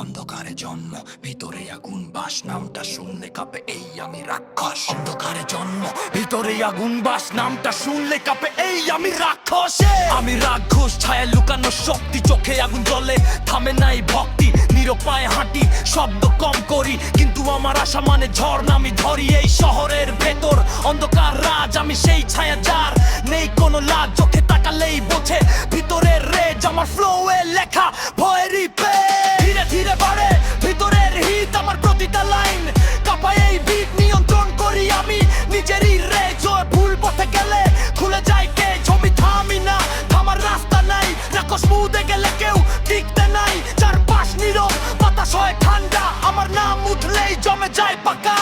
অন্ধকারে জন্ম, ভিতরে আগুন বাস, নামটা শুনলে কাঁপে এই আমি রাক্ষস। অন্ধকারে জন্ম, ভিতরে আগুন বাস, নামটা শুনলে কাঁপে এই আমি রাক্ষস। আমি রাক্ষস, ছায়া লুকানো শক্তি, চোখে আগুন জ্বলে, থামে নাই ভক্তি। নিরুপায় হাঁটি, শব্দ কম করি, কিন্তু আমার আশা মানে ঝড় নামি ধরি। এই শহরের ভেতর অন্ধকার রাজ, আমি সেই ছায়া যার নেই কোনো লাজ। চোখে তাকালেই বোঝে ভিতরের রেজ, আমার ফ্লো এ লেখা ভয়েরই পে। ধীরে ধীরে বাড়ে ভিতরের হিট, আমার প্রতিটা লাইন কাঁপায় এই বিট। নিয়ন্ত্রণ করি আমি নিজেরই রেজ, ভুল পথে গেলে খুলে যায় কে। জমি থামি না, থামার রাস্তা নাই, রাক্ষস মুদে গেলে কেউ টিকতে নাই। চারপাশ নীরব, বাতাস হয় ঠান্ডা, আমার নাম উঠলেই জমে যায় পাকা।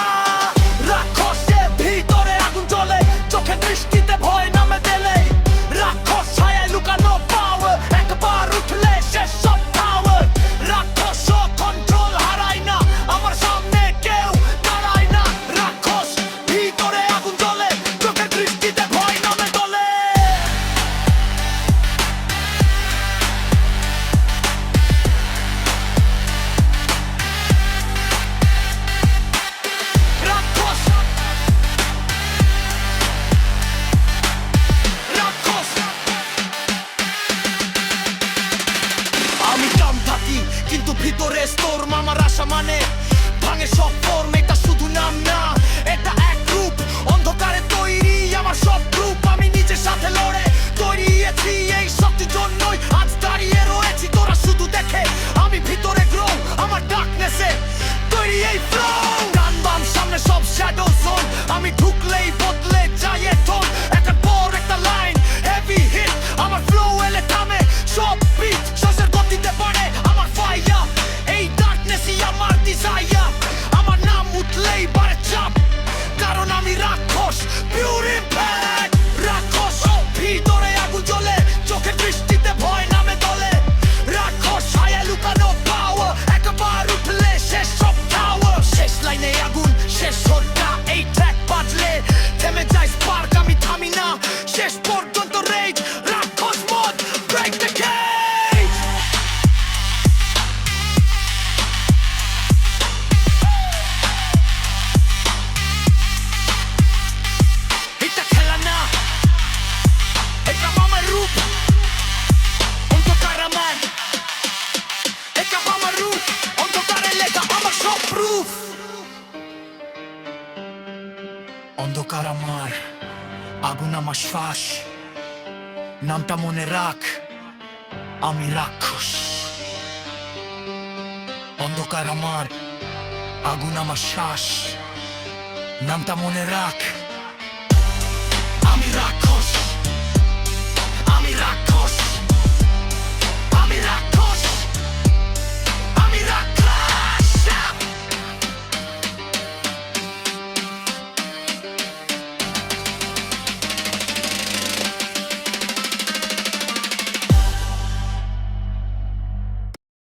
রাক্ষসের ভিতরে আগুন জ্বলে, চোখে দৃষ্টিতে ভয় নামে দিলে। রাক্ষস ছায়ায় লুকানো পাওয়ার, একবার উঠলে শেষ সব পাওয়ার। রাক্ষস কন্ট্রোল হারায় না, আমার সামনে কেউ দাঁড়ায় না। রাক্ষস ভিতরে আগুন জ্বলে, চোখে দৃষ্টিতে ভয় নামে দলে। আমি কাম থাকি কিন্তু ভিতরে স্টোর, মামার আশা মানে ভাঙে সব ফর্ম। এটা শুধু নাম না, এটা এক রূপ, অন্ধকারে তৈরি আমার সব গ্রুপ। আমি নিজের সাথে লড়ে তৈরিয়েছি এই শক্তির জন্যই আজ দাঁড়িয়ে রয়েছি। তোরা শুধু দেখে, আমি ভিতরে গ্রো, আমার ডার্কনেসে তৈরি এই ফ্লো। ডান বাম সামনে সব শ্যাডো জোন, আমি ঢুকলেই বদলে যায় টোন। একটা পর একটা লাইন, হেভি হিট, আমার ফ্লো এলে থামে সব বিট। শ্বাসের গতিতে বাড়ে আমার ফায়ার, এই ডার্কনেসই আমার ডিজায়ার। আমার নাম উঠলেই বাড়ে চাপ, কারণ আমি রাক্ষস, পিওর ইম্প্যাক্ট। রাক্ষস ভিতরে আগুন জ্বলে, চোখে দৃষ্টিতে ভয় নামে দলে। রাক্ষস ছায়া লুকানো পাওয়ার, একবার উঠলে শেষ সব টাওয়ার। শেষ লাইনে আগুন, শেষ হত্যা, এই ট্র্যাক বাজলে থেমে যায় স্পার্ক। আমি থামি না, শেষ পর্যন্ত রেজ। রাক্ষস মোড, ব্রেক দ্য কেজ। এটা খেলা না, এটা আমার রূপ। অন্ধকার আমার, এটা আমার রূপ, অন্ধকারে লেখা আমার সব প্রুফ। অন্ধকার আমার, আগুন আমার শ্বাস, নামটা মনে রাখ, আমি রাক্ষস। অন্ধকার আমার, আগুন আমার শ্বাস, নামটা মনে রাখ।